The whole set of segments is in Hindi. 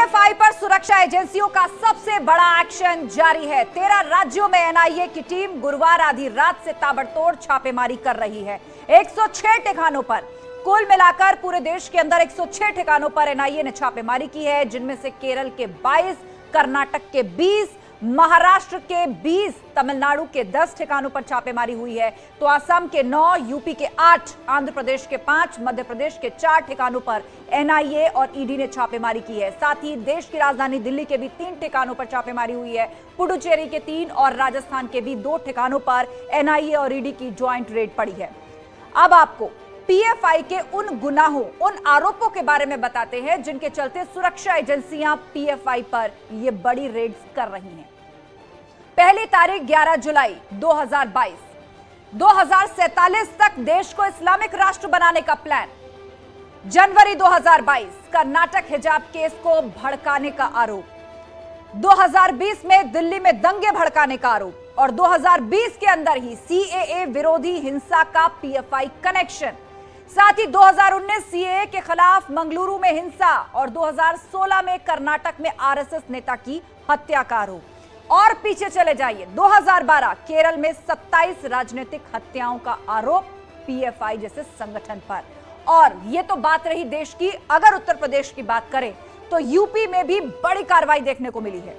पीएफआई पर सुरक्षा एजेंसियों का सबसे बड़ा एक्शन जारी है। 13 राज्यों में एनआईए की टीम गुरुवार आधी रात से ताबड़तोड़ छापेमारी कर रही है। 106 ठिकानों पर, कुल मिलाकर पूरे देश के अंदर 106 ठिकानों पर एनआईए ने छापेमारी की है, जिनमें से केरल के 22, कर्नाटक के 20, महाराष्ट्र के 20, तमिलनाडु के 10 ठिकानों पर छापेमारी हुई है। तो असम के 9, यूपी के 8, आंध्र प्रदेश के 5, मध्य प्रदेश के 4 ठिकानों पर एनआईए और ईडी ने छापेमारी की है। साथ ही देश की राजधानी दिल्ली के भी 3 ठिकानों पर छापेमारी हुई है। पुडुचेरी के 3 और राजस्थान के भी 2 ठिकानों पर एनआईए और ईडी की ज्वाइंट रेड पड़ी है। अब आपको पीएफआई के उन गुनाहों, उन आरोपों के बारे में बताते हैं जिनके चलते सुरक्षा एजेंसियां पीएफआई पर यह बड़ी रेड्स कर रही हैं। पहली तारीख 11 जुलाई 2022, 2047 तक देश को इस्लामिक राष्ट्र बनाने का प्लान। जनवरी 2022, कर्नाटक हिजाब केस को भड़काने का आरोप। 2020 में दिल्ली में दंगे भड़काने का आरोप और 2020 के अंदर ही सीएए विरोधी हिंसा का पीएफआई कनेक्शन। साथ ही 2019 सीएए के खिलाफ मंगलुरु में हिंसा और 2016 में कर्नाटक में आरएसएस नेता की हत्या का आरोप। और पीछे चले जाइए, 2012 केरल में 27 राजनीतिक हत्याओं का आरोप पीएफआई जैसे संगठन पर। और यह तो बात रही देश की। अगर उत्तर प्रदेश की बात करें तो यूपी में भी बड़ी कार्रवाई देखने को मिली है।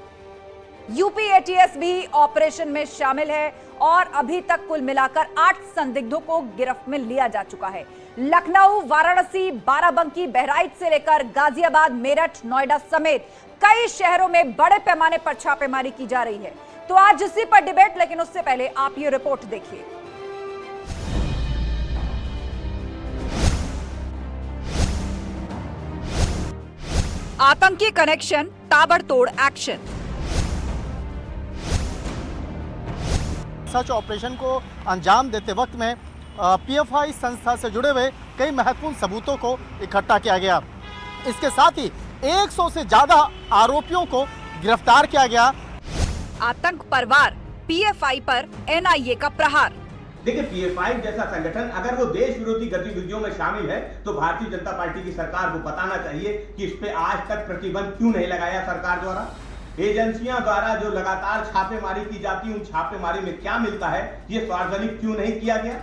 यूपी एटीएस भी ऑपरेशन में शामिल है और अभी तक कुल मिलाकर 8 संदिग्धों को गिरफ्त में लिया जा चुका है। लखनऊ, वाराणसी, बाराबंकी, बहराइच से लेकर गाजियाबाद, मेरठ, नोएडा समेत कई शहरों में बड़े पैमाने पर छापेमारी की जा रही है। तो आज इसी पर डिबेट, लेकिन उससे पहले आप ये रिपोर्ट देखिए। आतंकी कनेक्शन, ताबड़तोड़ एक्शन। सर्च ऑपरेशन को अंजाम देते वक्त में पीएफआई संस्था से जुड़े हुए कई महत्वपूर्ण सबूतों को इकट्ठा किया गया। इसके साथ ही 100 से ज्यादा आरोपियों को गिरफ्तार किया गया। आतंक परवार, पीएफआई पर एनआईए का प्रहार। देखिए, पीएफआई जैसा संगठन अगर वो देश विरोधी गतिविधियों में शामिल है तो भारतीय जनता पार्टी की सरकार को बताना चाहिए कि इस पे आज तक प्रतिबंध क्यों नहीं लगाया सरकार द्वारा। एजेंसियां द्वारा जो लगातार छापेमारी की जाती है, उन छापेमारी में क्या मिलता है, ये सार्वजनिक क्यों नहीं किया गया।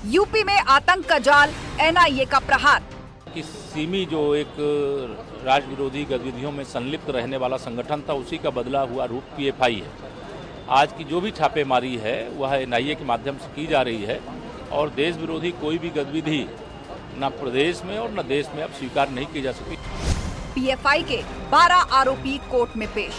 यूपी में आतंक का जाल, एनआईए का प्रहार। कि सिमी जो एक राज्य विरोधी गतिविधियों में संलिप्त रहने वाला संगठन था, उसी का बदला हुआ रूप पीएफआई है। आज की जो भी छापेमारी है वह एनआईए के माध्यम से की जा रही है और देश विरोधी कोई भी गतिविधि न प्रदेश में और न देश में अब स्वीकार नहीं की जा सकती। पीएफआई के 12 आरोपी कोर्ट में पेश।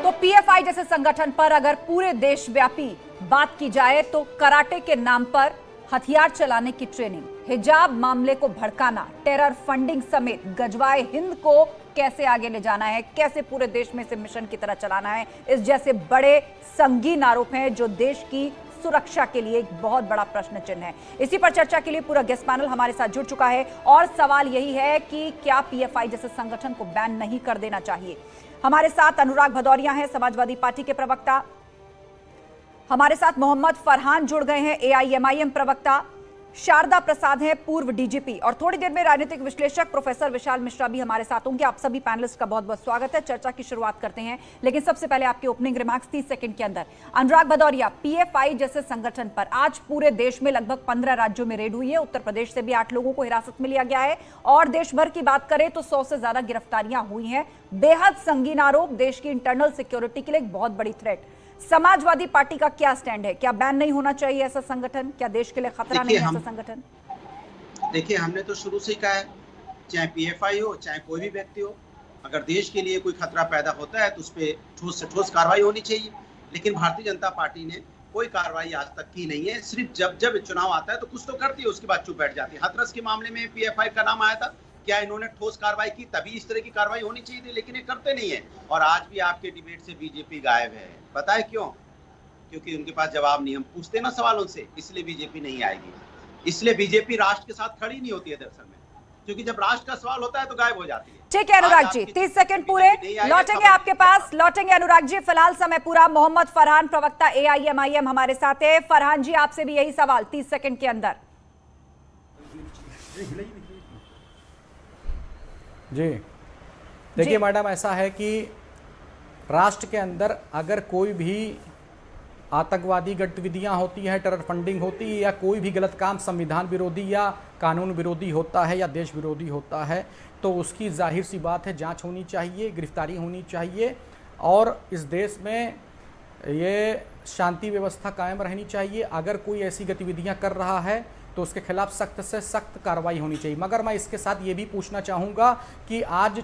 तो पीएफआई जैसे संगठन पर अगर पूरे देशव्यापी बात की जाए तो कराटे के नाम पर हथियार चलाने की ट्रेनिंग, हिजाब मामले को भड़काना, टेरर फंडिंग समेत गजवाए हिंद को कैसे आगे ले जाना है, कैसे पूरे देश में इसे मिशन की तरह चलाना है, इस जैसे बड़े संगीन आरोप हैं जो देश की सुरक्षा के लिए एक बहुत बड़ा प्रश्न चिन्ह है। इसी पर चर्चा के लिए पूरा गेस्ट पैनल हमारे साथ जुड़ चुका है और सवाल यही है कि क्या पीएफआई जैसे संगठन को बैन नहीं कर देना चाहिए। हमारे साथ अनुराग भदौरिया हैं, समाजवादी पार्टी के प्रवक्ता। हमारे साथ मोहम्मद फरहान जुड़ गए हैं, एआईएमआईएम प्रवक्ता। शारदा प्रसाद हैं, पूर्व डीजीपी। और थोड़ी देर में राजनीतिक विश्लेषक प्रोफेसर विशाल मिश्रा भी हमारे साथ होंगे। आप सभी पैनलिस्ट का बहुत बहुत स्वागत है। चर्चा की शुरुआत करते हैं, लेकिन सबसे पहले आपके ओपनिंग रिमार्क्स 30 सेकंड के अंदर। अनुराग भदौरिया, पीएफआई जैसे संगठन पर आज पूरे देश में लगभग 15 राज्यों में रेड हुई है। उत्तर प्रदेश से भी 8 लोगों को हिरासत में लिया गया है और देश भर की बात करें तो 100 से ज्यादा गिरफ्तारियां हुई हैं। बेहद संगीन आरोप, देश की इंटरनल सिक्योरिटी के लिए एक बहुत बड़ी थ्रेट। समाजवादी पार्टी का क्या स्टैंड है? क्या बैन नहीं होना चाहिए ऐसा संगठन? क्या देश के लिए खतरा नहीं है ऐसा संगठन? देखिए, हमने तो शुरू से कहा है, चाहे पीएफआई हो चाहे कोई भी व्यक्ति हो, अगर देश के लिए कोई खतरा पैदा होता है तो उस पर ठोस से ठोस कार्रवाई होनी चाहिए। लेकिन भारतीय जनता पार्टी ने कोई कार्रवाई आज तक की नहीं है। सिर्फ जब जब चुनाव आता है तो कुछ तो करती है, उसके बाद चुप बैठ जाती है। हाथरस के मामले में पीएफआई का नाम आया था, क्या इन्होंने ठोस कार्रवाई की? तभी इस तरह की कार्रवाई होनी चाहिए थी, लेकिन ये करते नहीं है। और आज भी आपके डिबेट से बीजेपी गायब है। पता है क्यों? क्योंकि उनके पास जवाब नहीं। हम पूछते ना सवाल उनसे, इसलिए बीजेपी नहीं आएगी। इसलिए बीजेपी राष्ट्र के साथ खड़ी नहीं होती है दरअसल में, क्योंकि जब राष्ट्र का सवाल होता है तो गायब हो जाती है। ठीक है अनुराग जी, 30 सेकंड पूरे, लौटेंगे आपके पास, लौटेंगे अनुराग जी। फिलहाल समय पूरा। मोहम्मद फरहान, प्रवक्ता AIMIM हमारे साथ है। फरहान जी, आपसे भी यही सवाल 30 सेकंड के अंदर। जी देखिए मैडम, ऐसा है कि राष्ट्र के अंदर अगर कोई भी आतंकवादी गतिविधियां होती हैं, टेरर फंडिंग होती है, या कोई भी गलत काम संविधान विरोधी या कानून विरोधी होता है या देश विरोधी होता है, तो उसकी जाहिर सी बात है जांच होनी चाहिए, गिरफ्तारी होनी चाहिए, और इस देश में ये शांति व्यवस्था कायम रहनी चाहिए। अगर कोई ऐसी गतिविधियां कर रहा है तो उसके खिलाफ सख्त से सख्त कार्रवाई होनी चाहिए। मगर मैं इसके साथ ये भी पूछना चाहूँगा कि आज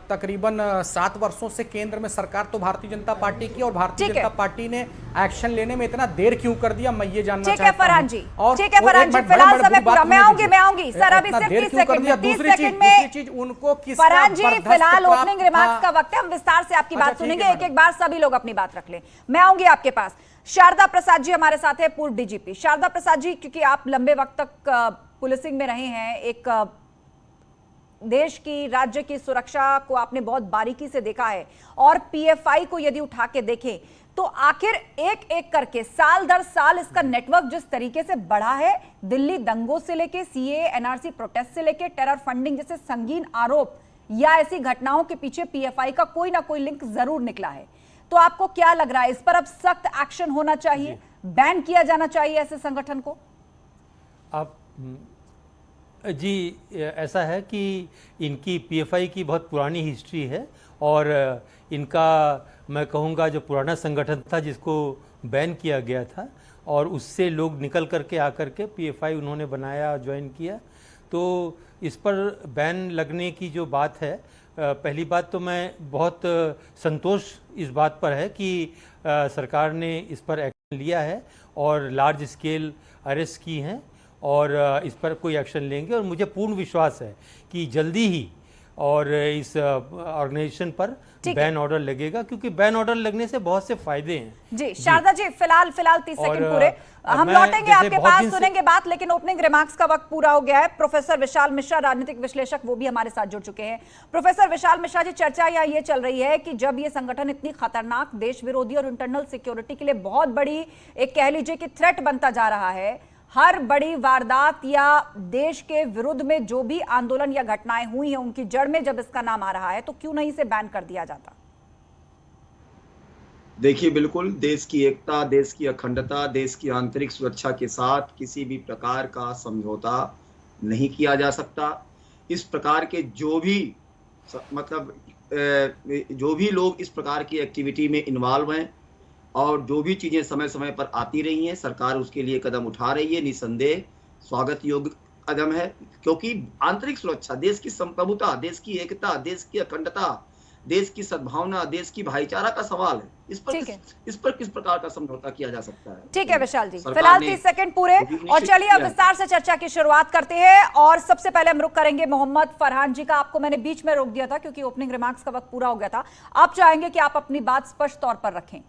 तकरीबन 7 वर्षों से केंद्र में सरकार तो भारतीय जनता पार्टी की, और भारतीय जनता पार्टी ने एक्शन लेने में इतना देर क्यों कर दिया, मैं ये जानना चाहता हूं। फरहान जी, ठीक है फरहान जी, फिलहाल समय पूरा। मैं आऊंगी सर, अभी सिर्फ 30 सेकंड में। दूसरी चीज उनको किसका फरहान जी, फिलहाल ओपनिंग रिमार्क्स का वक्त है, हम विस्तार से आपकी बात सुनेंगे, एक एक बार सभी लोग अपनी बात रख लें। मैं आऊंगी आपके पास। शारदा प्रसाद जी हमारे साथ है, पूर्व DGP। शारदा प्रसाद जी, क्योंकि आप लंबे वक्त तक पुलिसिंग में रहे हैं, एक देश की, राज्य की सुरक्षा को आपने बहुत बारीकी से देखा है, और PFI को यदि उठा के देखें तो आखिर एक एक करके साल दर साल इसका नेटवर्क जिस तरीके से बढ़ा है, दिल्ली दंगों से लेके CAA NRC प्रोटेस्ट से लेके टेरर फंडिंग जैसे संगीन आरोप या ऐसी घटनाओं के पीछे PFI का कोई ना कोई लिंक जरूर निकला है। तो आपको क्या लग रहा है, इस पर अब सख्त एक्शन होना चाहिए, बैन किया जाना चाहिए ऐसे संगठन को? आप जी, ऐसा है कि इनकी PFI की बहुत पुरानी हिस्ट्री है, और इनका मैं कहूँगा जो पुराना संगठन था जिसको बैन किया गया था, और उससे लोग निकल करके आकर के PFI उन्होंने बनाया, ज्वाइन किया। तो इस पर बैन लगने की जो बात है, पहली बात तो मैं बहुत संतोष इस बात पर है कि सरकार ने इस पर एक्शन लिया है और लार्ज स्केल अरेस्ट की हैं, और इस पर कोई एक्शन लेंगे, और मुझे पूर्ण विश्वास है कि जल्दी ही और इस ऑर्गेनाइजेशन पर बैन ऑर्डर लगेगा, क्योंकि बैन ऑर्डर लगने से बहुत से फायदे हैं। जी शारदा जी, फिलहाल 30 सेकंड पूरे, हम लौटेंगे आपके पास, सुनेंगे बात, लेकिन ओपनिंग रिमार्क्स का वक्त पूरा हो गया है। प्रोफेसर विशाल मिश्रा, राजनीतिक विश्लेषक, वो भी हमारे साथ जुड़ चुके हैं। प्रोफेसर विशाल मिश्रा जी, चर्चा यहाँ ये चल रही है कि जब ये संगठन इतनी खतरनाक, देश विरोधी और इंटरनल सिक्योरिटी के लिए बहुत बड़ी एक कह लीजिए कि थ्रेट बनता जा रहा है, हर बड़ी वारदात या देश के विरुद्ध में जो भी आंदोलन या घटनाएं हुई हैं उनकी जड़ में जब इसका नाम आ रहा है, तो क्यों नहीं इसे बैन कर दिया जाता? देखिए, बिल्कुल देश की एकता, देश की अखंडता, देश की आंतरिक सुरक्षा के साथ किसी भी प्रकार का समझौता नहीं किया जा सकता। इस प्रकार के जो भी जो भी लोग इस प्रकार की एक्टिविटी में इन्वॉल्व हैं और जो भी चीज़ें समय समय पर आती रही हैं, सरकार उसके लिए कदम उठा रही है। निसंदेह स्वागत योग्य कदम है, क्योंकि आंतरिक सुरक्षा, देश की संप्रभुता, देश की एकता, देश की अखंडता, देश की सद्भावना, देश की भाईचारा का सवाल है। इस पर किस प्रकार का समझौता किया जा सकता है? ठीक है विशाल जी, फिलहाल 30 सेकंड पूरे, और चलिए अब विस्तार से चर्चा की शुरुआत करते हैं। और सबसे पहले हम रुक करेंगे मोहम्मद फरहान जी का। आपको मैंने बीच में रोक दिया था क्योंकि ओपनिंग रिमार्क्स का वक्त पूरा हो गया था। आप चाहेंगे कि आप अपनी बात स्पष्ट तौर पर रखें।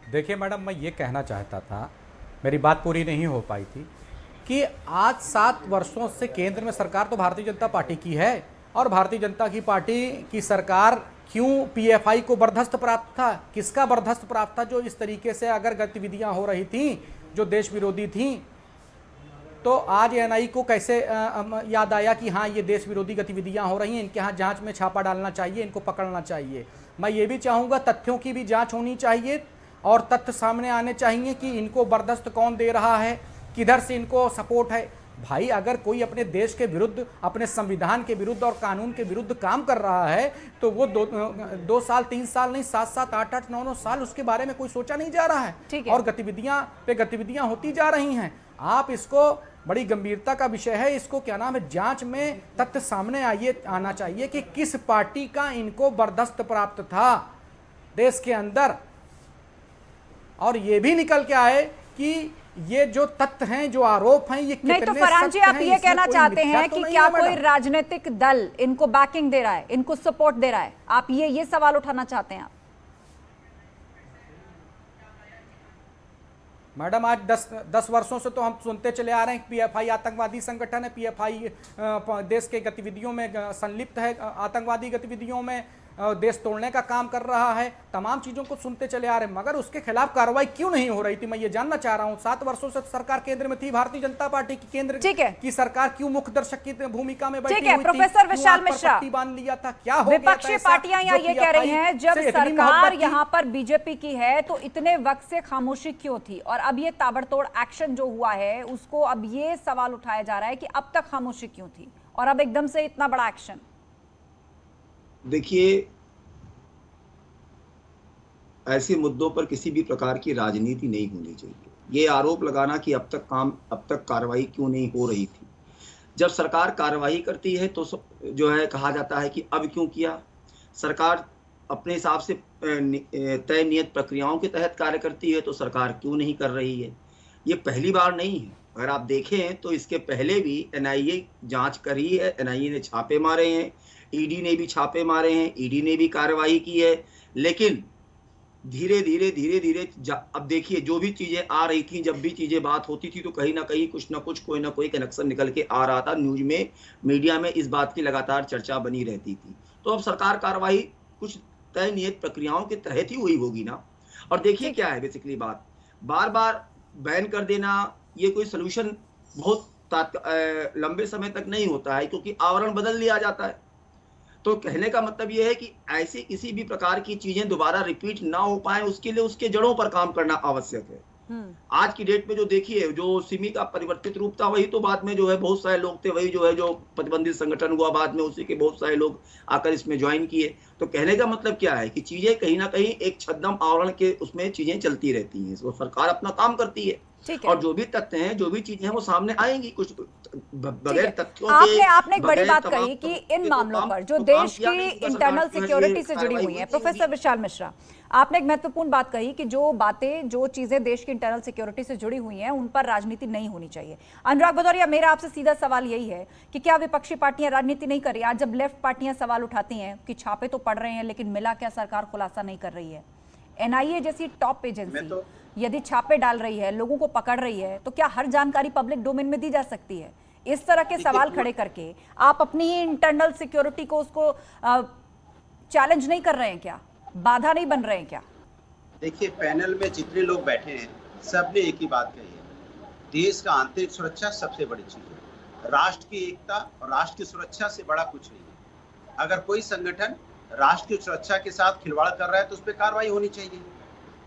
देखिए मैडम, मैं ये कहना चाहता था, मेरी बात पूरी नहीं हो पाई थी, कि आज 7 वर्षों से केंद्र में सरकार तो भारतीय जनता पार्टी की है, और भारतीय जनता की पार्टी की सरकार क्यों PFI को बर्दाश्त प्राप्त था? किसका बर्दाश्त प्राप्त था? जो इस तरीके से अगर गतिविधियां हो रही थी जो देश विरोधी थी, तो आज NI को कैसे याद आया कि हाँ ये देश विरोधी गतिविधियां हो रही हैं, इनके यहाँ जांच में छापा डालना चाहिए, इनको पकड़ना चाहिए। मैं ये भी चाहूँगा तथ्यों की भी जाँच होनी चाहिए, और तथ्य सामने आने चाहिए कि इनको बर्दाश्त कौन दे रहा है, किधर से इनको सपोर्ट है। भाई, अगर कोई अपने देश के विरुद्ध, अपने संविधान के विरुद्ध और कानून के विरुद्ध काम कर रहा है, तो वो 2 साल 3 साल नहीं, 7-7 8-8 9-9 साल उसके बारे में कोई सोचा नहीं जा रहा है, और गतिविधियां होती जा रही हैं। आप इसको, बड़ी गंभीरता का विषय है, इसको क्या नाम है, जांच में तथ्य सामने आना चाहिए कि किस पार्टी का इनको बर्दाश्त प्राप्त था देश के अंदर, और ये भी निकल के आए कि ये जो तथ्य हैं, जो आरोप हैं, ये कितने नहीं। तो फरहान जी, आप ये कहना चाहते हैं कि क्या कोई राजनीतिक दल इनको बैकिंग दे रहा है, इनको सपोर्ट दे रहा है? आप ये सवाल उठाना चाहते हैं आप? मैडम आज 10 वर्षों से तो हम सुनते चले आ रहे हैं कि पीएफआई आतंकवादी संगठन है, पीएफआई देश के गतिविधियों में संलिप्त है, आतंकवादी गतिविधियों में देश तोड़ने का काम कर रहा है, तमाम चीजों को सुनते चले आ रहे हैं, मगर उसके खिलाफ कार्रवाई क्यों नहीं हो रही थी? मैं ये जानना चाह रहा हूं। 7 वर्षों से सरकार केंद्र में थी, भारतीय जनता पार्टी की केंद्र की सरकार क्यों मुख्य दर्शक की भूमिका में बैठी हुई थी? प्रोफेसर विशाल मिश्रा, बांध लिया था, क्या हो गया? विपक्षी पार्टियां यहाँ ये कह रही हैं जब सरकार यहाँ पर बीजेपी की है तो इतने वक्त से खामोशी क्यों थी, और अब ये ताबड़तोड़ एक्शन जो हुआ है उसको अब ये सवाल उठाया जा रहा है कि अब तक खामोशी क्यों थी और अब एकदम से इतना बड़ा एक्शन। देखिए, ऐसे मुद्दों पर किसी भी प्रकार की राजनीति नहीं होनी चाहिए। ये आरोप लगाना कि अब तक कार्रवाई क्यों नहीं हो रही थी, जब सरकार कार्रवाई करती है तो जो है कहा जाता है कि अब क्यों किया। सरकार अपने हिसाब से तय नियत प्रक्रियाओं के तहत कार्य करती है तो सरकार क्यों नहीं कर रही है। ये पहली बार नहीं है, अगर आप देखें तो इसके पहले भी एनआईए जांच करी है, एनआईए ने छापे मारे हैं, ईडी ने भी छापे मारे हैं, ईडी ने भी कार्रवाई की है, लेकिन धीरे धीरे अब देखिए जो भी चीजें आ रही थी, जब भी चीजें बात होती थी तो कहीं ना कहीं कुछ ना कुछ कोई ना कोई कनेक्शन निकल के आ रहा था। न्यूज में, मीडिया में इस बात की लगातार चर्चा बनी रहती थी। तो अब सरकार कार्रवाई कुछ तय नियत प्रक्रियाओं के तहत ही हुई होगी ना। और देखिए क्या है बेसिकली बात, बार बार बैन कर देना ये कोई सोल्यूशन बहुत लंबे समय तक नहीं होता है, क्योंकि आवरण बदल लिया जाता है। तो कहने का मतलब यह है कि ऐसी किसी भी प्रकार की चीजें दोबारा रिपीट ना हो पाए, उसके लिए उसके जड़ों पर काम करना आवश्यक है। आज की डेट में जो देखिए, जो सिमी का परिवर्तित रूप था, वही तो बाद में जो है बहुत सारे लोग थे, वही जो है जो प्रतिबंधित संगठन हुआ बाद में, उसी के बहुत सारे लोग आकर इसमें ज्वाइन किए। तो कहने का मतलब क्या है कि चीजें कहीं ना कहीं एक छद्म आवरण के उसमें चीजें चलती रहती हैं। तो सरकार अपना काम करती है और जो भी तथ्य हैं, जो भी चीजें हैं, वो सामने आएंगी। कुछ बगैर तथ्यों के आपने एक बड़ी बात कही कि इन मामलों पर जो देश की इंटरनल सिक्योरिटी से जुड़ी हुई है, प्रोफेसर विशाल मिश्रा, आपने एक महत्वपूर्ण बात कही कि जो बातें, जो चीजें देश की इंटरनल सिक्योरिटी से जुड़ी हुई हैं, उन पर राजनीति नहीं होनी चाहिए। अनुराग भदौरिया, मेरा आपसे सीधा सवाल यही है कि क्या विपक्षी पार्टियां राजनीति नहीं कर रही? आज जब लेफ्ट पार्टियां सवाल उठाती हैं कि छापे तो पड़ रहे हैं लेकिन मिला क्या सरकार खुलासा नहीं कर रही है, एनआईए जैसी टॉप एजेंसी यदि छापे डाल रही है, लोगों को पकड़ रही है, तो क्या हर जानकारी पब्लिक डोमेन में दी जा सकती है? इस तरह के सवाल खड़े करके आप अपनी ही इंटरनल सिक्योरिटी को उसको चैलेंज नहीं कर रहे हैं क्या? बाधा नहीं बन रहे हैं क्या? देखिए, पैनल में जितने लोग बैठे हैं सबने एक ही बात कही है, देश का आंतरिक सुरक्षा सबसे बड़ी चीज है। राष्ट्र की एकता और राष्ट्र की सुरक्षा से बड़ा कुछ नहीं है। अगर कोई संगठन राष्ट्र की सुरक्षा के साथ खिलवाड़ कर रहा है तो उस पर कार्रवाई होनी चाहिए।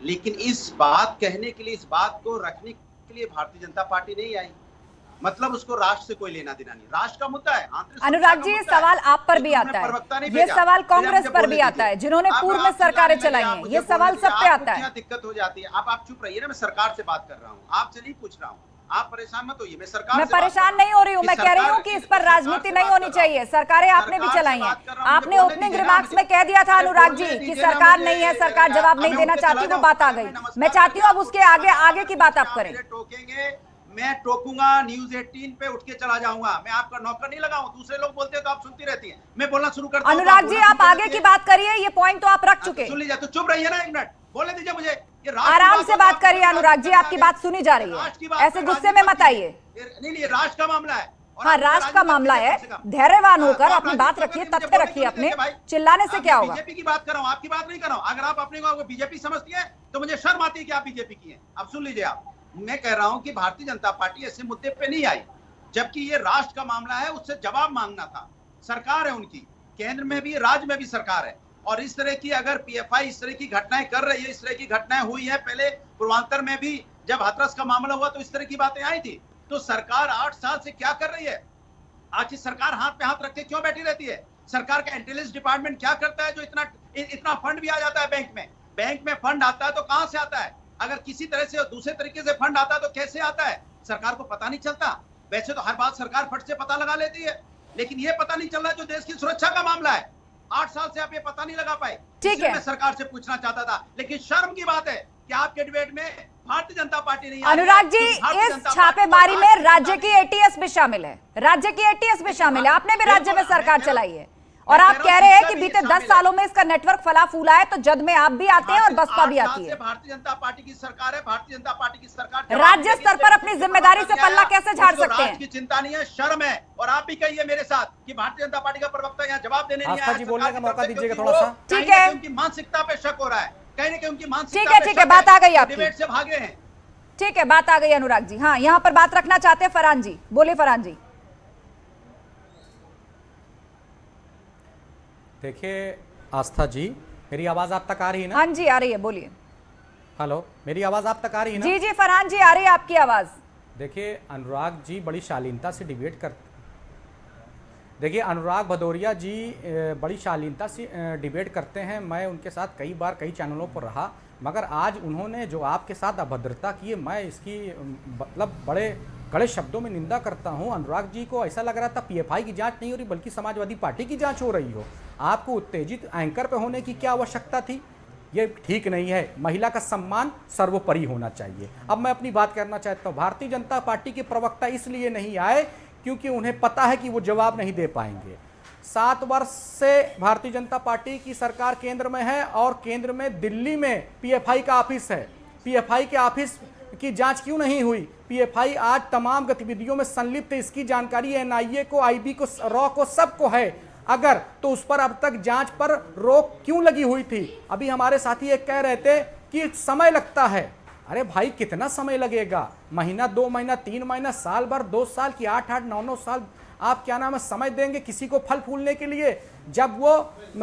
लेकिन इस बात कहने के लिए, इस बात को रखने के लिए भारतीय जनता पार्टी नहीं आई। मतलब उसको राष्ट्र से कोई लेना देना नहीं, राष्ट्र का मुद्दा है। अनुराग जी, ये सवाल आप पर भी आता है, ये सवाल कांग्रेस पर भी आता है, जिन्होंने पूर्व में सरकारें चलाई हैं, ये सवाल सब पे आता है। दिक्कत हो जाती है। आप चुप रहिए ना, मैं सरकार से बात कर रहा हूँ, आपसे नहीं पूछ रहा हूँ, आप परेशान मत होइए। मैं परेशान नहीं हो रही हूँ, मैं कह रही हूँ कि इस पर राजनीति नहीं होनी चाहिए। सरकारें आपने भी चलाई हैं, आपने ओपनिंग रिमार्क्स में कह दिया था अनुराग जी कि सरकार नहीं है, सरकार जवाब नहीं देना चाहती, वो बात आ गई। मैं चाहती हूँ अब उसके आगे की बात आप करें। मैं टोकूंगा, न्यूज 18 पे उठ के चला जाऊंगा। मैं आपका नौकर नहीं लगाऊं, दूसरे लोग बोलते हैं तो आप सुनती रहती हैं। मैं बोलना शुरू करता हूं। अनुराग जी, आप आगे की बात करिए, ये पॉइंट तो आप रख चुके। सुन लीजिए, तो चुप रहिए ना, एक मिनट बोलने दीजिए मुझे। आराम से बात करिए अनुराग जी, आपकी बात सुनी जा रही है, ऐसे गुस्से में मत आइए। नहीं, राष्ट्र का मामला है। हाँ, राष्ट्र का मामला है, धैर्यवान होकर अपनी बात रखिए, तथ्य रखिए अपने, चिल्लाने से क्या होगा? बीजेपी की बात कर रहा हूँ, आपकी बात नहीं कर रहा हूँ। अगर आप अपने को बीजेपी समझती है तो मुझे शर्म आती है कि आप बीजेपी की हैं। अब सुन लीजिए, आप, मैं कह रहा हूं कि भारतीय जनता पार्टी ऐसे मुद्दे पे नहीं आई, जबकि ये राष्ट्र का मामला है, उससे जवाब मांगना था। सरकार है उनकी, केंद्र में भी राज्य में भी सरकार है, और इस तरह की अगर पीएफआई इस तरह की घटनाएं कर रही है, इस तरह की घटनाएं हुई है पहले पूर्वांचल में भी, जब हाथरस का मामला हुआ तो इस तरह की बातें आई थी। तो सरकार 8 साल से क्या कर रही है? आज सरकार हाथ पे हाथ रख के क्यों बैठी रहती है? सरकार का इंटेलिजेंस डिपार्टमेंट क्या करता है जो इतना फंड भी आ जाता है बैंक में फंड आता है तो कहां से आता है? अगर किसी तरह से दूसरे तरीके से फंड आता है तो कैसे आता है? सरकार को पता नहीं चलता। वैसे तो हर बात सरकार फट से पता लगा लेती है, लेकिन ये पता नहीं चल रहा जो देश की सुरक्षा का मामला है। 8 साल से आप ये पता नहीं लगा पाए। ठीक है, मैं सरकार से पूछना चाहता था, लेकिन शर्म की बात है कि आपके डिबेट में भारतीय जनता पार्टी नहीं। अनुराग जी, इस छापेमारी में राज्य की एटीएस भी शामिल है, राज्य की एटीएस भी शामिल है। आपने भी राज्य में सरकार चलाई है और आप कह रहे हैं कि बीते 10 सालों में इसका नेटवर्क फला फूला है, तो जद में आप भी आते हैं और बसपा भी आती है। भारतीय जनता पार्टी की सरकार है, भारतीय जनता पार्टी की सरकार राज्य स्तर पर अपनी जिम्मेदारी से पल्ला कैसे झाड़ सकते हैं? की चिंता नहीं है, शर्म है। और आप भी कहिए मेरे साथ कि भारतीय जनता पार्टी का प्रवक्ता यहाँ जवाब देने नहीं आया। जी बोलने का मौका दीजिएगा थोड़ा सा। ठीक है, उनकी मानसिकता पे शक हो रहा है, कहीं ना कहीं उनकी मानसिकता। ठीक है, बात आ गई आपकी, डिबेट से भागे हैं। ठीक है, बात आ गई अनुराग जी। हाँ, यहाँ पर बात रखना चाहते हैं फरहान जी, बोले फरहान जी। देखिए आस्था जी, मेरी आवाज आप तक आ रही है ना? हाँ जी, आ रही है, बोलिए। हेलो, मेरी आवाज आप तक आ रही है ना? जी जी फरहान जी, आ रही है आपकी आवाज। देखिए अनुराग जी बड़ी शालीनता से डिबेट करते, देखिए अनुराग भदौरिया जी बड़ी शालीनता से डिबेट करते हैं। मैं उनके साथ कई बार कई चैनलों पर रहा, मगर आज उन्होंने जो आपके साथ अभद्रता की है, मैं इसकी मतलब बड़े कड़े शब्दों में निंदा करता हूं। अनुराग जी को ऐसा लग रहा था पीएफआई की जांच नहीं हो रही बल्कि समाजवादी पार्टी की जांच हो रही हो। आपको उत्तेजित एंकर पे होने की क्या आवश्यकता थी? ये ठीक नहीं है। महिला का सम्मान सर्वोपरि होना चाहिए। अब मैं अपनी बात करना चाहता हूँ। भारतीय जनता पार्टी के प्रवक्ता इसलिए नहीं आए क्योंकि उन्हें पता है कि वो जवाब नहीं दे पाएंगे। 7 वर्ष से भारतीय जनता पार्टी की सरकार केंद्र में है और केंद्र में दिल्ली में पीएफआई का ऑफिस है। पीएफआई के ऑफिस की जांच क्यों नहीं हुई? पीएफआई आज तमाम गतिविधियों में संलिप्त है, इसकी जानकारी एनआईए को, आईबी को, रॉ को, सबको है। अगर तो उस पर अब तक जांच पर रोक क्यों लगी हुई थी? अभी हमारे साथी एक कह रहे थे कि समय लगता है। अरे भाई कितना समय लगेगा? महीना, 2 महीना, 3 महीना, साल भर, 2 साल की 8-8, 9-9 साल आप क्या नाम है समय देंगे किसी को फल फूलने के लिए? जब वो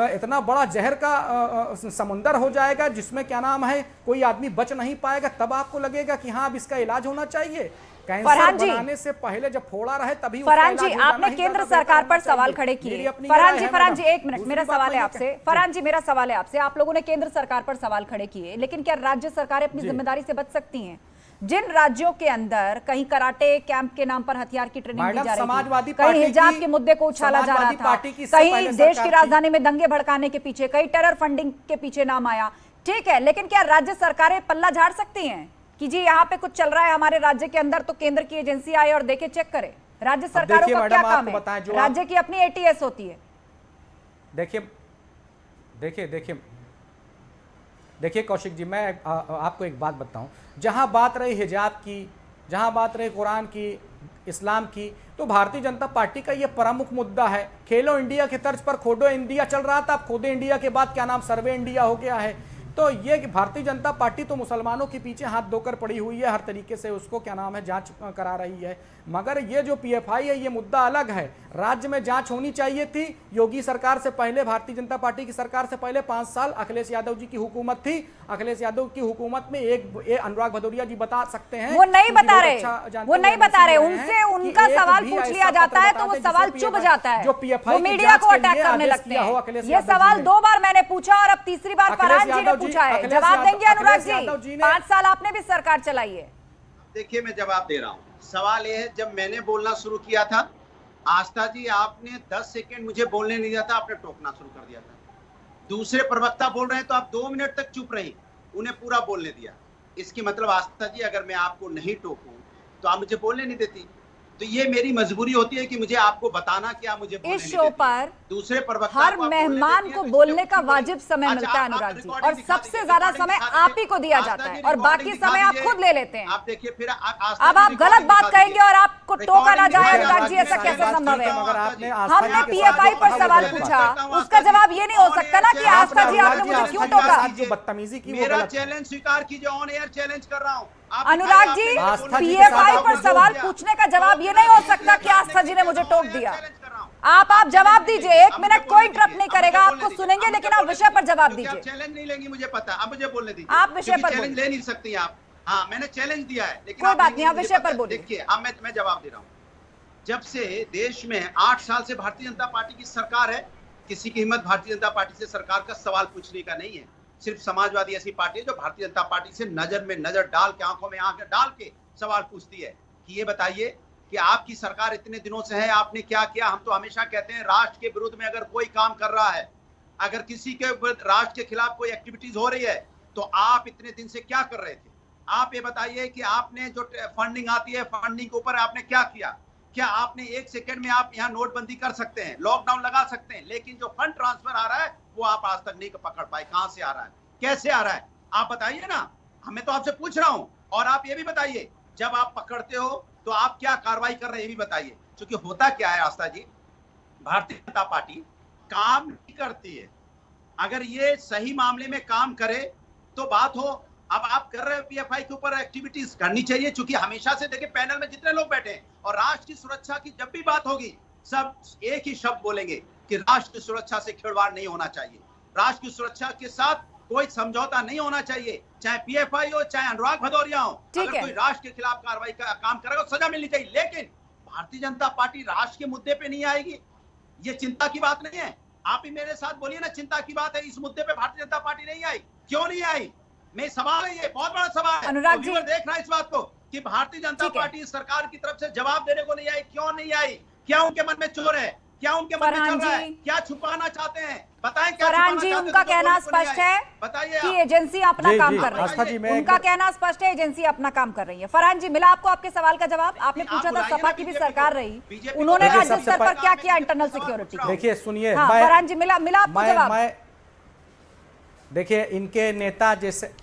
इतना बड़ा जहर का समुंदर हो जाएगा जिसमें क्या नाम है कोई आदमी बच नहीं पाएगा, तब आपको लगेगा कि हाँ अब इसका इलाज होना चाहिए। कैंसर बनाने से पहले जब फोड़ा रहे तभी फरहान जी, आपने केंद्र सरकार पर सवाल खड़े किए। फरहान जी एक मिनट, मेरा सवाल है आपसे। फरहान जी मेरा सवाल है आपसे, आप लोगों ने केंद्र सरकार पर सवाल खड़े किए, लेकिन क्या राज्य सरकारें अपनी जिम्मेदारी से बच सकती हैं? जिन राज्यों के अंदर कहीं कराटे कैंप के नाम पर हथियार की ट्रेनिंग दी जा रही थी, कहीं हिजाब के मुद्दे को उछाला जा रहा था, कहीं देश की राजधानी में दंगे भड़काने के पीछे, कहीं टेरर फंडिंग के पीछे नाम आया, ठीक है, लेकिन क्या राज्य सरकारें पल्ला झाड़ सकती हैं कि जी यहाँ पे कुछ चल रहा है हमारे राज्य के अंदर, तो केंद्र की एजेंसी आए और देखे, चेक करे? राज्य सरकारों का क्या काम है? राज्य की अपनी एटीएस होती है। देखिए कौशिक जी, मैं आपको एक बात बताऊं। जहां बात रही हिजाब की, जहां बात रही कुरान की, इस्लाम की, तो भारतीय जनता पार्टी का यह प्रमुख मुद्दा है। खेलो इंडिया के तर्ज पर खोदो इंडिया चल रहा था, अब खोदो इंडिया के बाद क्या नाम सर्वे इंडिया हो गया है। तो ये कि भारतीय जनता पार्टी तो मुसलमानों के पीछे हाथ धोकर पड़ी हुई है, हर तरीके से उसको क्या नाम है जांच करा रही है। मगर ये जो पीएफआई है ये मुद्दा अलग है। राज्य में जांच होनी चाहिए थी। योगी सरकार से पहले, भारतीय जनता पार्टी की सरकार से पहले 5 साल अखिलेश यादव जी की हुकूमत थी। अखिलेश यादव की हुकूमत में एक अनुराग भदौरिया जी बता सकते हैं, वो नहीं बता रहे, उनसे उनका सवाल पूछ लिया जाता है तो वो सवाल चुप जाता है, वो मीडिया को अटैक करने लगते हैं। ये सवाल 2 बार मैंने पूछा और अब तीसरी बार फरहान जी ने पूछा है। जवाब देंगे अनुराग जी? 5 साल आपने भी सरकार चलाई है। देखिए मैं जवाब दे रहा हूँ। सवाल ये है, जब मैंने बोलना शुरू किया था आस्था जी, आपने 10 सेकंड मुझे बोलने नहीं दिया था, आपने टोकना शुरू कर दिया था। दूसरे प्रवक्ता बोल रहे हैं तो आप 2 मिनट तक चुप रही, उन्हें पूरा बोलने दिया। इसकी मतलब आस्था जी अगर मैं आपको नहीं टोकूं तो आप मुझे बोलने नहीं देती। तो ये मेरी मजबूरी होती है कि मुझे आपको बताना कि आप मुझे इस शो पर दूसरे प्रवक्ता हर मेहमान को बोलने का वाजिब समय मिलता है अनुराग जी, और सबसे ज्यादा समय आप ही को दिया जाता है और बाकी समय आप खुद ले लेते हैं। आप देखिए फिर अब आप गलत बात कहेंगे और आपको टोका ना जाए अनुराग जी, ऐसा कैसे संभव है? हमने पीएफआई पर सवाल पूछा, उसका जवाब ये नहीं हो सकता ना कि आस्था जी आपने मुझे क्यों टोका? जो बदतमीजी की, मेरा चैलेंज स्वीकार कीजिए, ऑन एयर चैलेंज कर रहा हूँ। अनुराग जी, पीएफआई पर सवाल पूछने का जवाब ये नहीं हो सकता कि आस्था जी ने मुझे टोक दिया। आप जवाब दीजिए, 1 मिनट कोई इंटरप्ट नहीं करेगा, आपको सुनेंगे, लेकिन आप विषय पर जवाब दीजिए। चैलेंज नहीं लेंगी मुझे पता, अब मुझे बोलने दीजिए। आप विषय पर चैलेंज ले नहीं सकती आप। हाँ मैंने चैलेंज दिया है, लेकिन कोई बात नहीं, आप विषय पर बोलिए। देखिए अब मैं जवाब दे रहा हूँ। जब से देश में 8 साल से भारतीय जनता पार्टी की सरकार है, किसी की हिम्मत भारतीय जनता पार्टी से सरकार का सवाल पूछने का नहीं है। सिर्फ समाजवादी ऐसी पार्टी है जो भारतीय जनता पार्टी से नजर में नजर डाल के, आंखों में आंखें डाल के सवाल पूछती है कि ये बताइए कि आपकी सरकार इतने दिनों से है, आपने क्या किया। हम तो हमेशा कहते हैं राष्ट्र के विरुद्ध में अगर कोई काम कर रहा है, अगर किसी के राष्ट्र के खिलाफ कोई एक्टिविटीज हो रही है, तो आप इतने दिन से क्या कर रहे थे? आप ये बताइए कि आपने जो फंडिंग आती है, फंडिंग के ऊपर आपने क्या किया? क्या आपने 1 सेकंड में आप यहाँ नोटबंदी कर सकते हैं, लॉकडाउन लगा सकते हैं, लेकिन जो फंड ट्रांसफर आ रहा है वो आप आज तक नहीं पकड़ पाए। कहां से आ रहा है, कैसे आ रहा है, आप बताइए ना। हमें तो आपसे पूछ रहा हूं, और आप ये भी बताइए जब आप पकड़ते हो तो आप क्या कार्रवाई कर रहे हैं, ये भी बताइए। क्योंकि होता क्या है आस्था जी, भारतीय जनता पार्टी काम नहीं करती है। अगर ये सही मामले में काम करे तो बात हो। अब आप कर रहे हैं पीएफआई के ऊपर एक्टिविटीज करनी चाहिए, क्योंकि हमेशा से देखिए पैनल में जितने लोग बैठे हैं और राष्ट्र की सुरक्षा की जब भी बात होगी सब एक ही शब्द बोलेंगे कि राष्ट्र की सुरक्षा से खिलवाड़ नहीं होना चाहिए, राष्ट्र की सुरक्षा के साथ कोई समझौता नहीं होना चाहिए, चाहे पीएफआई हो चाहे अनुराग भदौरिया हो। अगर कोई राष्ट्र के खिलाफ कार्रवाई का काम करेगा तो सजा मिलनी चाहिए। लेकिन भारतीय जनता पार्टी राष्ट्र के मुद्दे पे नहीं आएगी, ये चिंता की बात नहीं है। आप ही मेरे साथ बोलिए ना, चिंता की बात है, इस मुद्दे पे भारतीय जनता पार्टी नहीं आई, क्यों नहीं आई? मैं सवाल है, ये बहुत बड़ा सवाल है। अनुराग जी देख रहा है इस बात को कि भारतीय जनता पार्टी सरकार की तरफ से जवाब देने को नहीं आई, क्यों नहीं आई? क्या उनके मन में चोर है, क्या उनके मन में चल रहा है, क्या छुपाना चाहते हैं, बताएं। क्या फरहान जी, उनका कहना स्पष्ट है कि एजेंसी अपना काम कर रही है। उनका कहना स्पष्ट है, एजेंसी अपना काम कर रही है। फरहान जी, मिला आपको आपके सवाल का जवाब? आपने पूछा था सपा की भी सरकार रही, उन्होंने राज्य स्तर पर क्या किया इंटरनल सिक्योरिटी? देखिए सुनिए, फरहान जी, मिला आपको जवाब? देखिए इनके नेता जैसे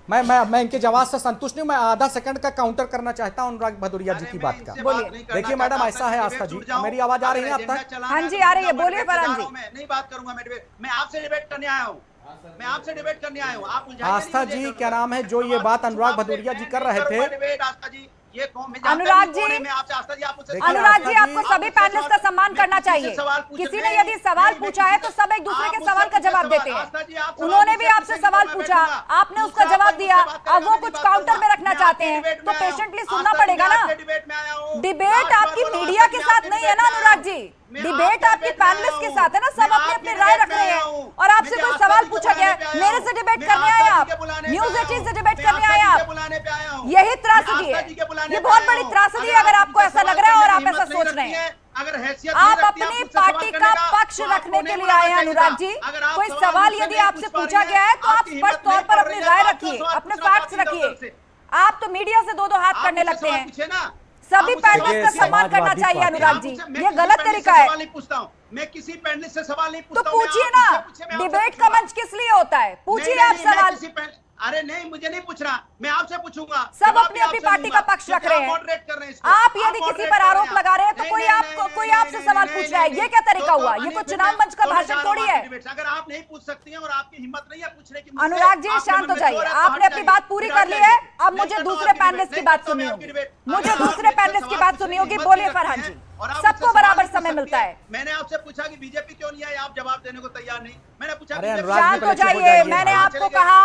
मैं इनके जवाब से संतुष्ट नहीं, मैं आधा सेकंड का काउंटर करना चाहता हूं अनुराग भदौरिया जी की बात का। बोलिए। देखिए मैडम, ऐसा है आस्था जी, मेरी आवाज आ रही है आप तक? हाँ जी आ रही है, बोलिए फरहान जी। मैं नहीं बात करूंगा, मैं आपसे डिबेट करने आया हूँ, मैं आपसे डिबेट करने आया हूँ। आप आस्था जी क्या नाम है, जो ये बात अनुराग भदौरिया जी कर रहे थे, आस्था जी ये अनुराग जी आपको सभी पैनलिस्ट का सम्मान करना चाहिए। किसी ने यदि सवाल पूछा है तो सब एक दूसरे के सवाल का जवाब देते हैं। उन्होंने भी आपसे सवाल पूछा, आपने उसका जवाब दिया, अब वो कुछ काउंटर में रखना चाहते हैं तो पेशेंटली सुनना पड़ेगा ना। डिबेट आपकी मीडिया के साथ नहीं है ना अनुराग जी, डिबेट आपके पैनलिस्ट के साथ है ना, सब अपनी अपनी राय रख रहे हैं और आपसे कोई सवाल पूछा गया है, मेरे से डिबेट करने आए आप, न्यूज़ 18 से डिबेट करने आए आप, यही त्रासदी है, ये बहुत बड़ी त्रासदी है अगर आपको ऐसा लग रहा है और आप ऐसा सोच रहे हैं। आप अपनी पार्टी का पक्ष रखने के लिए आए हैं अनुराग जी, कोई सवाल यदि आपसे पूछा गया है तो आप स्पष्ट तौर पर अपनी राय रखिए, अपने फैक्ट्स रखिए। आप तो मीडिया से दो हाथ करने लगते हैं। सभी पैनलिस्ट का सम्मान करना चाहिए अनुराग जी, ये गलत तरीका है। मैं किसी पैनलिस्ट से सवाल नहीं पूछता। तो पूछिए ना, डिबेट का मंच किस लिए होता है, पूछिए आप सवाल। अरे नहीं, मुझे नहीं पूछ रहा, मैं आपसे पूछूंगा। सब अपनी अपनी पार्टी का पक्ष रख रहे हैं। आप यदि किसी पर आरोप लगा रहे हैं तो कोई आपसे सवाल पूछ रहा है, ये क्या तरीका हुआ? ये कोई चुनाव मंच का भाषण थोड़ी है। अगर आप नहीं पूछ सकती हैं और आपकी हिम्मत नहीं है पूछने की। अनुराग जी शांत हो जाइए, आपने अपनी बात पूरी कर ली है, अब मुझे दूसरे पैनलिस्ट की बात सुननी होगी, मुझे दूसरे पैनलिस्ट की बात सुननी होगी। बोलिए फरहान जी, सबको बराबर समय मिलता है। मैंने आपसे पूछा कि बीजेपी क्यों नहीं आई, आप जवाब देने को तैयार नहीं। मैंने पूछा शांत हो जाइए, मैंने आपको कहा,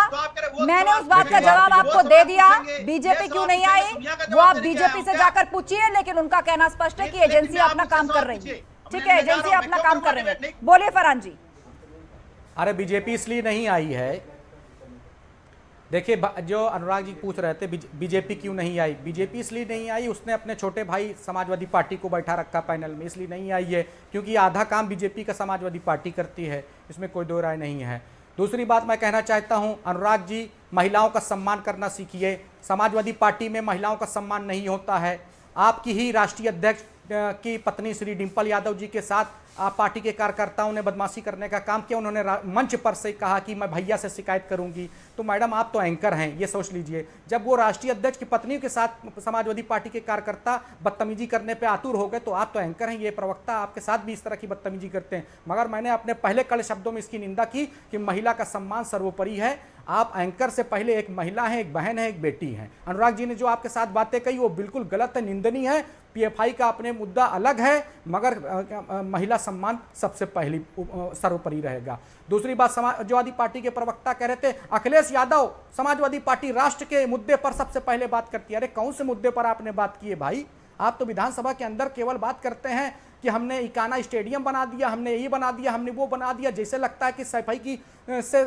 मैंने उस बात का जवाब आपको दे दिया, बीजेपी क्यों नहीं आई वो आप बीजेपी से जाकर पूछिए, लेकिन उनका कहना स्पष्ट है कि एजेंसी अपना काम कर रही है। ठीक है, एजेंसी अपना काम कर रही है। बोलिए फरहान जी। अरे बीजेपी इसलिए नहीं आई है, देखिए जो अनुराग जी पूछ रहे थे बीजेपी क्यों नहीं आई, बीजेपी इसलिए नहीं आई, उसने अपने छोटे भाई समाजवादी पार्टी को बैठा रखा पैनल में, इसलिए नहीं आई है, क्योंकि आधा काम बीजेपी का समाजवादी पार्टी करती है, इसमें कोई दो राय नहीं है। दूसरी बात मैं कहना चाहता हूं, अनुराग जी महिलाओं का सम्मान करना सीखिए, समाजवादी पार्टी में महिलाओं का सम्मान नहीं होता है। आपकी ही राष्ट्रीय अध्यक्ष की पत्नी श्री डिंपल यादव जी के साथ आप पार्टी के कार्यकर्ताओं ने बदमाशी करने का काम किया, उन्होंने मंच पर से कहा कि मैं भैया से शिकायत करूंगी। तो मैडम आप तो एंकर हैं, ये सोच लीजिए, जब वो राष्ट्रीय अध्यक्ष की पत्नी के साथ समाजवादी पार्टी के कार्यकर्ता बदतमीजी करने पे आतुर हो गए, तो आप तो एंकर हैं, ये प्रवक्ता आपके साथ भी इस तरह की बदतमीजी करते हैं। मगर मैंने अपने पहले कड़े शब्दों में इसकी निंदा की कि महिला का सम्मान सर्वोपरि है। आप एंकर से पहले एक महिला है, एक बहन है, एक बेटी है। अनुराग जी ने जो आपके साथ बातें कही वो बिल्कुल गलत है, निंदनीय है। पीएफआई का अपने मुद्दा अलग है, मगर महिला सम्मान सबसे पहली सर्वोपरि रहेगा। दूसरी बात, समाजवादी पार्टी के प्रवक्ता कह रहे थे अखिलेश यादव समाजवादी पार्टी राष्ट्र के मुद्दे पर सबसे पहले बात करती है। अरे कौन से मुद्दे पर आपने बात की है भाई? आप तो विधानसभा के अंदर केवल बात करते हैं कि हमने इकाना स्टेडियम बना दिया, हमने ये बना दिया, हमने वो बना दिया, जैसे लगता है कि सफाई की से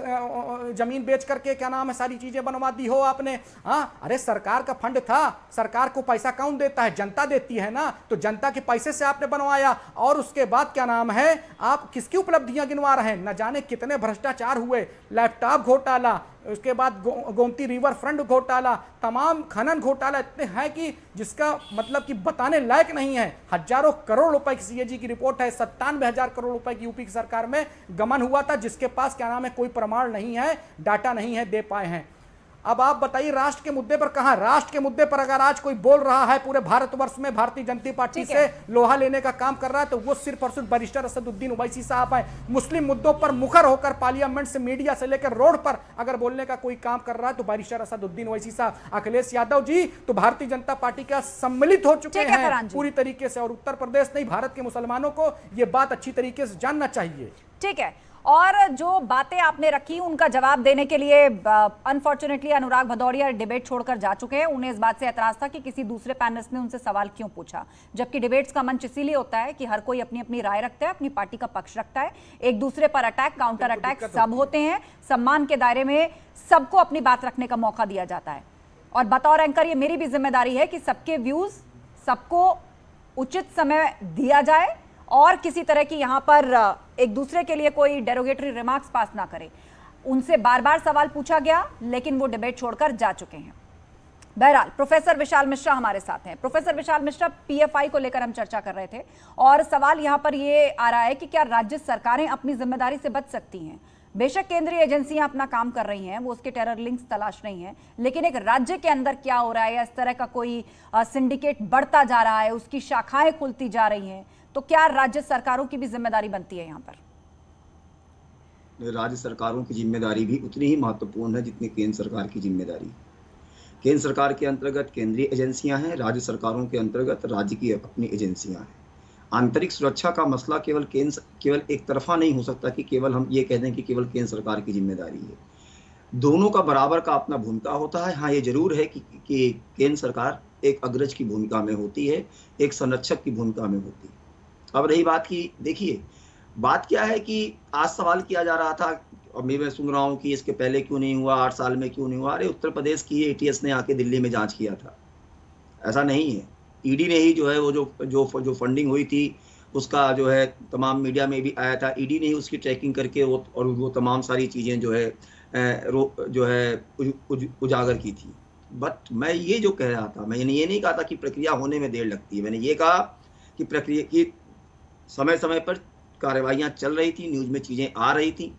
जमीन बेच करके क्या नाम है सारी चीजें बनवा दी हो आपने। हाँ, अरे सरकार का फंड था, सरकार को पैसा कौन देता है? जनता देती है ना, तो जनता के पैसे से आपने बनवाया। और उसके बाद क्या नाम है, आप किसकी उपलब्धियां गिनवा रहे हैं? न जाने कितने भ्रष्टाचार हुए, लैपटॉप घोटाला, उसके बाद गोमती रिवर फ्रंट घोटाला, तमाम खनन घोटाला इतने हैं कि जिसका मतलब कि बताने लायक नहीं है। हजारों करोड़ रुपए की सीएजी की रिपोर्ट है, 97,000 करोड़ रुपए की यूपी की सरकार में गमन हुआ था, जिसके पास क्या नाम है कोई प्रमाण नहीं है, डाटा नहीं है, दे पाए हैं। अब आप बताइए राष्ट्र के मुद्दे पर कहां? राष्ट्र के मुद्दे पर अगर आज कोई बोल रहा है पूरे भारतवर्ष में भारतीय जनता पार्टी से लोहा लेने का काम कर रहा है, तो वो सिर्फ और सिर्फ बैरिस्टर असदुद्दीन ओवैसी साहब हैं। मुस्लिम मुद्दों पर मुखर होकर पार्लियामेंट से, मीडिया से लेकर रोड पर अगर बोलने का कोई काम कर रहा है तो बैरिस्टर असदुद्दीन ओवैसी साहब। अखिलेश यादव जी तो भारतीय जनता पार्टी का सम्मिलित हो चुके हैं पूरी तरीके से, और उत्तर प्रदेश नहीं भारत के मुसलमानों को ये बात अच्छी तरीके से जानना चाहिए। ठीक है, और जो बातें आपने रखी उनका जवाब देने के लिए अनफॉर्चुनेटली अनुराग भदौरिया डिबेट छोड़कर जा चुके हैं। उन्हें इस बात से एतराज था कि किसी दूसरे पैनलिस्ट ने उनसे सवाल क्यों पूछा, जबकि डिबेट्स का मंच इसीलिए होता है कि हर कोई अपनी अपनी राय रखता है, अपनी पार्टी का पक्ष रखता है, एक दूसरे पर अटैक, काउंटर अटैक सब होते हैं। सम्मान के दायरे में सबको अपनी बात रखने का मौका दिया जाता है, और बतौर एंकर ये मेरी भी जिम्मेदारी है कि सबके व्यूज सबको उचित समय दिया जाए और किसी तरह की यहां पर एक दूसरे के लिए कोई डेरोगेटरी रिमार्क्स पास ना करे। उनसे बार बार सवाल पूछा गया, लेकिन वो डिबेट छोड़कर जा चुके हैं। बहरहाल प्रोफेसर विशाल मिश्रा हमारे साथ हैं। प्रोफेसर विशाल मिश्रा, पीएफआई को लेकर हम चर्चा कर रहे थे और सवाल यहां पर ये आ रहा है कि क्या राज्य सरकारें अपनी जिम्मेदारी से बच सकती हैं? बेशक केंद्रीय एजेंसियां अपना काम कर रही हैं, वो उसके टेरर लिंक्स तलाश रही हैं, लेकिन एक राज्य के अंदर क्या हो रहा है, या इस तरह का कोई सिंडिकेट बढ़ता जा रहा है, उसकी शाखाएं खुलती जा रही हैं, तो क्या राज्य सरकारों की भी जिम्मेदारी बनती है यहाँ पर? राज्य सरकारों की जिम्मेदारी भी उतनी ही महत्वपूर्ण है जितनी केंद्र सरकार की जिम्मेदारी। केंद्र सरकार के अंतर्गत केंद्रीय एजेंसियां हैं, राज्य सरकारों के अंतर्गत राज्य की अपनी एजेंसियां हैं। आंतरिक सुरक्षा का मसला केवल एक तरफा नहीं हो सकता कि केवल हम ये कह दें कि केवल केंद्र सरकार की जिम्मेदारी है। दोनों का बराबर का अपना भूमिका होता है। हाँ, ये जरूर है कि केंद्र सरकार एक अग्रज की भूमिका में होती है, एक संरक्षक की भूमिका में होती है। अब रही बात की, देखिए बात क्या है कि आज सवाल किया जा रहा था और मैं सुन रहा हूँ कि इसके पहले क्यों नहीं हुआ, 8 साल में क्यों नहीं हुआ। अरे उत्तर प्रदेश की एटीएस ने आके दिल्ली में जांच किया था, ऐसा नहीं है। ईडी ने ही जो है वो जो फंडिंग हुई थी उसका जो है तमाम मीडिया में भी आया था, ईडी ने ही उसकी ट्रैकिंग करके वो तमाम सारी चीज़ें जो है उजागर की थी। बट मैं ये जो कह रहा था, मैंने ये नहीं कहा था कि प्रक्रिया होने में देर लगती है। मैंने ये कहा कि प्रक्रिया की समय समय पर कार्रवाइयां चल रही थी, न्यूज में चीजें आ रही थी।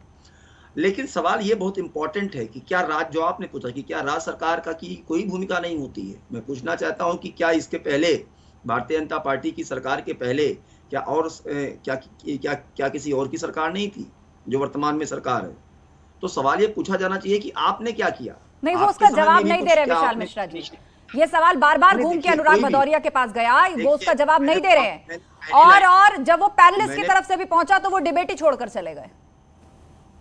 लेकिन सवाल ये बहुत इंपॉर्टेंट है कि क्या जो आपने पूछा कि क्या राज्य सरकार का की कोई भूमिका नहीं होती है, मैं पूछना चाहता हूं कि क्या इसके पहले भारतीय जनता पार्टी की सरकार के पहले क्या किसी और की सरकार नहीं थी जो वर्तमान में सरकार है? तो सवाल ये पूछा जाना चाहिए कि आपने क्या किया। नहीं, वो उसका जवाब नहीं दे रहे विशाल मिश्रा जी। ये सवाल बार बार घूम के अनुराग भदौरिया के पास गया, वो उसका जवाब नहीं दे रहे हैं। और जब वो पैनलिस्ट की तरफ से भी पहुंचा तो वो डिबेट ही छोड़कर चले गए।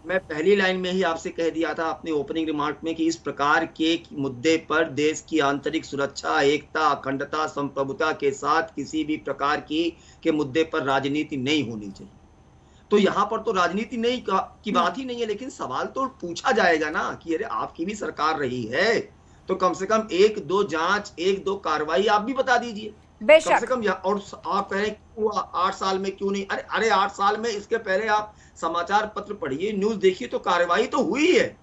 मैं पहली लाइन में ही आपसे कह दिया था अपने ओपनिंग रिमार्क में कि इस प्रकार के मुद्दे पर देश की आंतरिक सुरक्षा, एकता, अखंडता, संप्रभुता के साथ किसी भी प्रकार के मुद्दे पर राजनीति नहीं होनी चाहिए। तो यहाँ पर तो राजनीति नहीं की बात ही नहीं है, लेकिन सवाल तो पूछा जाएगा ना कि अरे आपकी भी सरकार रही है तो कम से कम 1-2 जांच, 1-2 कार्रवाई आप भी बता दीजिए कम से कम। और आप कहें 8 साल में क्यों नहीं? अरे 8 साल में, इसके पहले आप समाचार पत्र पढ़िए, न्यूज देखिए, तो कार्रवाई तो हुई है।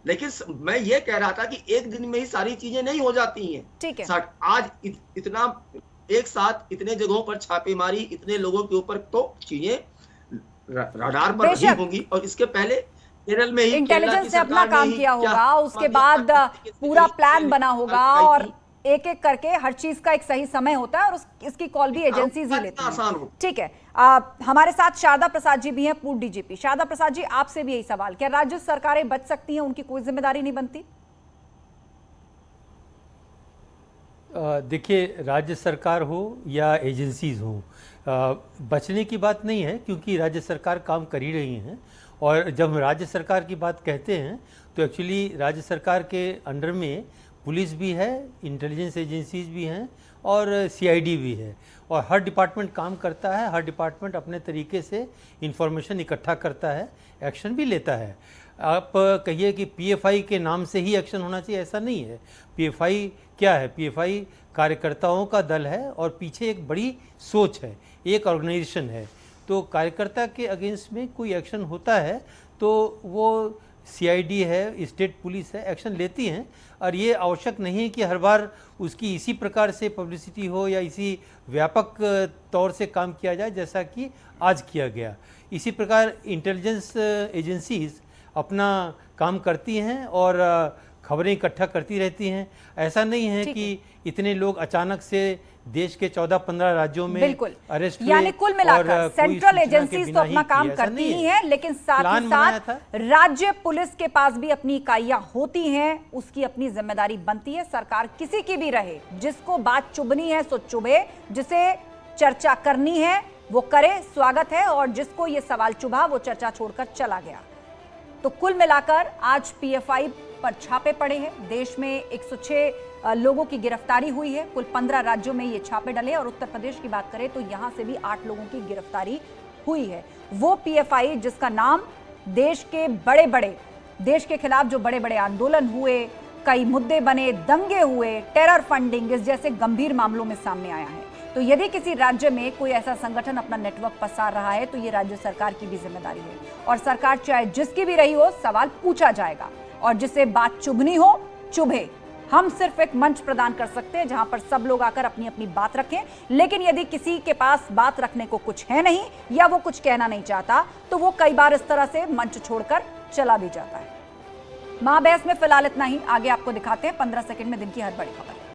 लेकिन मैं ये कह रहा था कि एक दिन में ही सारी चीजें नहीं हो जाती हैं। ठीक है, आज इतना एक साथ इतने जगहों पर छापेमारी, इतने लोगों के ऊपर, तो चीजें रडार पर नहीं होंगी। और इसके पहले केरल में ही इंटेलिजेंस ने अपना काम किया होगा, उसके बाद पूरा प्लान बना होगा और एक एक करके हर चीज का एक सही समय होता है और इसकी कॉल भी एजेंसीज ही लेती हैं। ठीक है, हमारे साथ शारदा प्रसाद जी भी हैं, पूर्व डीजीपी। शारदा प्रसाद जी, आपसे भी यही सवाल, क्या राज्य सरकारें बच सकती हैं, उनकी कोई जिम्मेदारी नहीं बनती? देखिए, राज्य सरकार हो या एजेंसीज हो, बचने की बात नहीं है, क्योंकि राज्य सरकार काम कर ही रही हैं। और जब हम राज्य सरकार की बात कहते हैं तो एक्चुअली राज्य सरकार के अंडर में पुलिस भी है, इंटेलिजेंस एजेंसीज भी हैं और सीआईडी भी है। और हर डिपार्टमेंट काम करता है, हर डिपार्टमेंट अपने तरीके से इंफॉर्मेशन इकट्ठा करता है, एक्शन भी लेता है। आप कहिए कि पीएफआई के नाम से ही एक्शन होना चाहिए, ऐसा नहीं है। पीएफआई क्या है? पीएफआई कार्यकर्ताओं का दल है और पीछे एक बड़ी सोच है, एक ऑर्गेनाइजेशन है। तो कार्यकर्ता के अगेंस्ट में कोई एक्शन होता है तो वो सीआईडी है, स्टेट पुलिस है, एक्शन लेती हैं। और ये आवश्यक नहीं है कि हर बार उसकी इसी प्रकार से पब्लिसिटी हो या इसी व्यापक तौर से काम किया जाए जैसा कि आज किया गया। इसी प्रकार इंटेलिजेंस एजेंसीज अपना काम करती हैं और खबरें इकट्ठा करती रहती हैं। ऐसा नहीं है कि इतने लोग अचानक से देश के 14-15 राज्यों में अरेस्ट हुए, यानी कुल मिलाकर सेंट्रल एजेंसीज तो अपना काम करती ही हैं, लेकिन साथ ही साथ राज्य पुलिस के पास भी अपनी इकाइयां होती हैं, उसकी अपनी जिम्मेदारी बनती है। सरकार किसी की भी रहे, जिसको बात चुभनी है सो चुभे, जिसे चर्चा करनी है वो करे, स्वागत है, और जिसको ये सवाल चुभा वो चर्चा छोड़कर चला गया। तो कुल मिलाकर आज पीएफआई पर छापे पड़े हैं। देश में 106 लोगों की गिरफ्तारी हुई है। कुल 15 राज्यों में ये छापे डले और उत्तर प्रदेश की बात करें तो यहां से भी 8 लोगों की गिरफ्तारी हुई है। वो पीएफआई जिसका नाम देश के खिलाफ जो बड़े बड़े आंदोलन हुए, कई मुद्दे बने, दंगे हुए, टेरर फंडिंग इस जैसे गंभीर मामलों में सामने आया है। तो यदि किसी राज्य में कोई ऐसा संगठन अपना नेटवर्क पसार रहा है तो ये राज्य सरकार की भी जिम्मेदारी है, और सरकार चाहे जिसकी भी रही हो सवाल पूछा जाएगा, और जिसे बात चुभनी हो चुभे। हम सिर्फ एक मंच प्रदान कर सकते हैं जहां पर सब लोग आकर अपनी अपनी बात रखें, लेकिन यदि किसी के पास बात रखने को कुछ है नहीं या वो कुछ कहना नहीं चाहता तो वो कई बार इस तरह से मंच छोड़कर चला भी जाता है। महाबहस में फिलहाल इतना ही, आगे आपको दिखाते हैं 15 सेकंड में दिन की हर बड़ी खबर।